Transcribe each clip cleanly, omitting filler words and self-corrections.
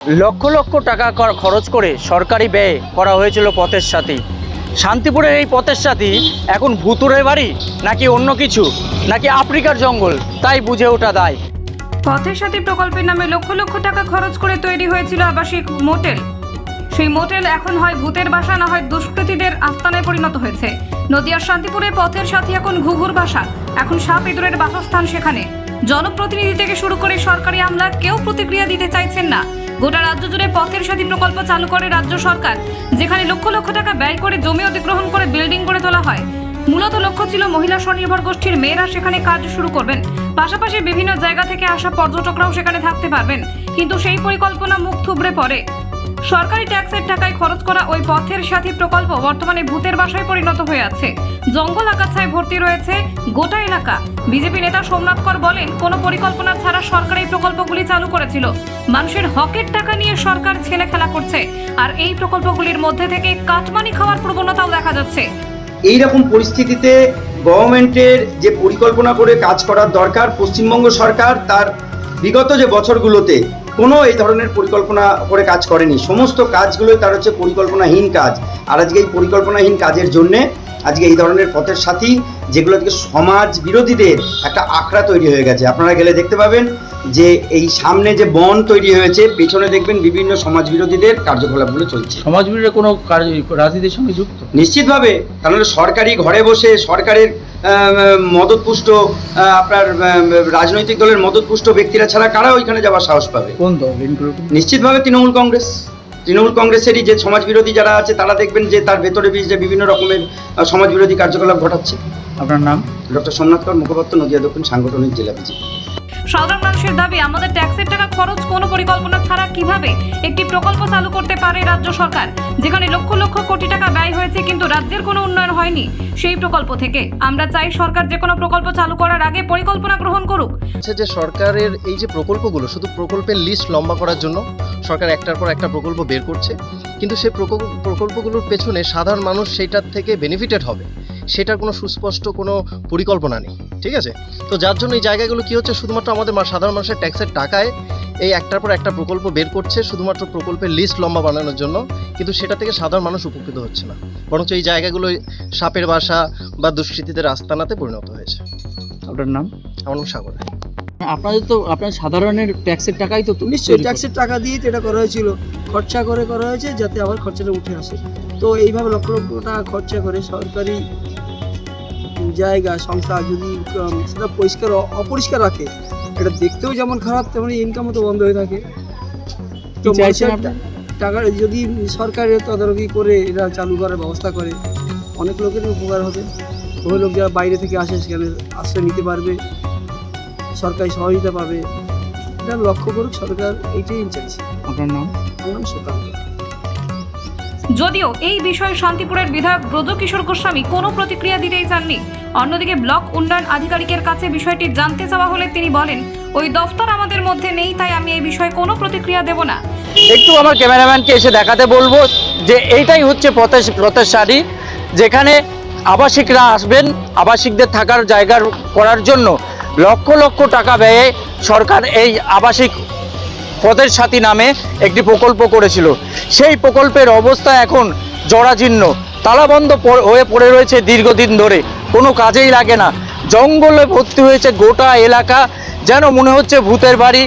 লক্ষ লক্ষ টাকা খরচ করে সরকারি ব্যয়ে করা হয়েছিল পথের সাথী। শান্তিপুরের এই পথের সাথী এখন ভুতুড়ে বাড়ি নাকি অন্য কিছু, নাকি আফ্রিকার জঙ্গল, তাই বুঝে ওঠা দায়। পথের সাথী প্রকল্পের নামে লক্ষ লক্ষ টাকা খরচ করে তৈরি হয়েছিল আবাসিক মোটেল। সেই মোটেল এখন হয় ভূতের বাসা, না হয় দুষ্কৃতীদের আস্তানায় পরিণত হয়েছে। নদিয়ার শান্তিপুরে পথের সাথী এখন ঘুঘুর বাসা, এখন সাপ ইঁদুরের বাসস্থান সেখানে। জনপ্রতিনিধি থেকে শুরু করে সরকারি আমলা কেউ প্রতিক্রিয়া দিতে চাইছেন না। গোটা রাজ্য জুড়ে পথের সাথী প্রকল্প চালু করে রাজ্য সরকার, যেখানে লক্ষ লক্ষ টাকা ব্যয় করে জমি অধিগ্রহণ করে বিল্ডিং করে তোলা হয়। মূলত লক্ষ্য ছিল মহিলা স্বনির্ভর গোষ্ঠীর মেয়েরা সেখানে কাজ শুরু করবেন, পাশাপাশি বিভিন্ন জায়গা থেকে আসা পর্যটকরাও সেখানে থাকতে পারবেন। কিন্তু সেই পরিকল্পনা মুখ থুবড়ে পড়ে। সরকারি ট্যাক্সের টাকায় খরচ করা ওই পথের সাথী প্রকল্প বর্তমানে ভূতের বাসায় পরিণত হয়ে আছে। জঙ্গল আগাছায় ভর্তি রয়েছে গোটা এলাকা। বিজেপি নেতা সোমনাথ কর বলেন, কোনো পরিকল্পনা ছাড়া সরকার এই প্রকল্পগুলি চালু করেছিল। মানুষের হকের টাকা নিয়ে সরকার ছেলে খেলা করছে, আর এই প্রকল্পগুলির মধ্যে থেকে কাটমানি খাওয়ার প্রবণতাও দেখা যাচ্ছে। এই রকম পরিস্থিতিতে গভর্নমেন্টের যে পরিকল্পনা করে কাজ করার দরকার, পশ্চিমবঙ্গ সরকার তার বিগত যে বছরগুলোতে কোনো এই ধরনের পরিকল্পনা করে কাজ করেনি। সমস্ত কাজগুলোই তার হচ্ছে পরিকল্পনাহীন কাজ। আর আজকে এই পরিকল্পনাহীন কাজের জন্যে আজকে এই ধরনের পথের সাথী, যেগুলো থেকে সমাজ বিরোধীদের একটা আখড়া তৈরি হয়ে গেছে। আপনারা গেলে দেখতে পাবেন যে এই সামনে যে বন তৈরি হয়েছে, পেছনে দেখবেন বিভিন্ন সমাজ বিরোধীদের কার্যকলাপগুলো চলছে। সমাজ বিরোধী কোনো রাজনীতির সঙ্গে যুক্ত নিশ্চিতভাবে, তাহলে সরকারি ঘরে বসে সরকারের মদতপুষ্ট আপনার রাজনৈতিক দলের মদতপুষ্ট ব্যক্তিরা ছাড়া কারা ওইখানে যাওয়ার সাহস পাবে? কোন দল? নিশ্চিতভাবে তৃণমূল কংগ্রেসেরই যে সমাজ বিরোধী যারা আছে, তারা দেখবেন যে তার ভেতরে যে বিভিন্ন রকমের সমাজ বিরোধী কার্যকলাপ ঘটাচ্ছে। আপনার নাম? ডক্টর সোমনাথ কর, মুখপাত্র, নদিয়া দক্ষিণ সাংগঠনিক জেলা বিজেপি। সাধারণ মানুষের দাবি, আমাদের ট্যাক্সের টাকা খরচ কোনো পরিকল্পনা ছাড়া কিভাবে একটি প্রকল্প চালু করতে পারে রাজ্য সরকার, যেখানে লক্ষ লক্ষ কোটি টাকা ব্যয় হয়েছে কিন্তু রাজ্যের কোনো উন্নয়ন হয়নি সেই প্রকল্প থেকে। আমরা চাই সরকার যে কোনো প্রকল্প চালু করার আগে পরিকল্পনা গ্রহণ করুক। যে সরকারের এই যে প্রকল্পগুলো, শুধু প্রকল্পের লিস্ট লম্বা করার জন্য সরকার একটার পর একটা প্রকল্প বের করছে, কিন্তু সেই প্রকল্পগুলোর পেছনে সাধারণ মানুষ সেইটার থেকে বেনিফিটেড হবে সেটার কোনো সুস্পষ্ট কোনো পরিকল্পনা নেই। ঠিক আছে, তো যার জন্য এই জায়গাগুলো কী হচ্ছে, শুধুমাত্র আমাদের সাধারণ মানুষের ট্যাক্সের টাকায় এই একটার পর একটা প্রকল্প বের করছে শুধুমাত্র প্রকল্পের লিস্ট লম্বা বানানোর জন্য, কিন্তু সেটা থেকে সাধারণ মানুষ উপকৃত হচ্ছে না, বরঞ্চ এই জায়গাগুলো সাপের বাসা বা দুষ্কৃতীদের আস্তানাতে পরিণত হয়েছে। আপনার নাম? আমার নাম সাগর। আপনাদের তো আপনার সাধারণের ট্যাক্সের টাকাই তো নিশ্চয়ই ট্যাক্সের টাকা দিয়ে তো এটা করা হয়েছিল, খরচা করে করা হয়েছে যাতে আবার খরচাটা উঠে আসে। তো এইভাবে লক্ষ লক্ষ টাকা খরচা করে সরকারি জায়গা সংস্থা যদি সেটা অপরিষ্কার রাখে, এটা দেখতেও যেমন খারাপ, তেমনি ইনকামও তো বন্ধ হয়ে থাকে। তো টাকা যদি সরকারের তদারকি করে এটা চালু করার ব্যবস্থা করে, অনেক লোকের উপকার হবে। ওই লোক যারা বাইরে থেকে আসে সেখানে আশ্রয় নিতে পারবে, সরকারি সহযোগিতা পাবে। এটা লক্ষ্য করুক সরকার, এইটাই চাইছে। আপনার নাম? আমার নাম সুকান্ত। যদিও এই বিষয়ে শান্তিপুরের বিধায়ক ব্রজকিশোর গোস্বামী কোনো প্রতিক্রিয়া দিতেই চাননি। অন্যদিকে ব্লক উন্নয়ন আধিকারিকের কাছে বিষয়টি জানতে চাওয়া হলে তিনি বলেন, ওই দফতর আমাদের মধ্যে নেই, তাই আমি এই বিষয়ে কোনো প্রতিক্রিয়া দেব না। একটু আমার ক্যামেরাম্যানকে এসে দেখাতে বলবো যে এইটাই হচ্ছে পথের সারি, যেখানে আবাসিকরা আসবেন, আবাসিকদের থাকার জায়গা করার জন্য লক্ষ লক্ষ টাকা ব্যয়ে সরকার এই আবাসিক পথের সাথী নামে একটি প্রকল্প করেছিল। সেই প্রকল্পের অবস্থা এখন জরাজীর্ণ, তালাবন্ধ হয়ে পড়ে রয়েছে দীর্ঘদিন ধরে, কোনো কাজেই লাগে না। জঙ্গলে ভর্তি হয়েছে গোটা এলাকা, যেন মনে হচ্ছে ভূতের বাড়ি।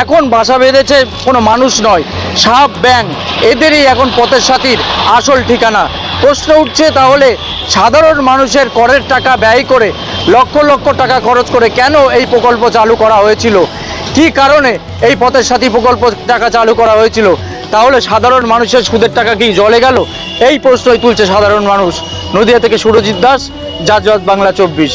এখন বাসা বেঁধেছে কোনো মানুষ নয়, সাপ ব্যাঙ, এদেরই এখন পথের সাথীর আসল ঠিকানা। প্রশ্ন উঠছে, তাহলে সাধারণ মানুষের করের টাকা ব্যয় করে লক্ষ লক্ষ টাকা খরচ করে কেন এই প্রকল্প চালু করা হয়েছিল? কী কারণে এই পথের সাথী প্রকল্প টাকা চালু করা হয়েছিল? তাহলে সাধারণ মানুষের সুদের টাকা কি জলে গেল? এই প্রশ্নই তুলছে সাধারণ মানুষ। নদিয়া থেকে সুরজিৎ দাস, জাজ বাংলা 24।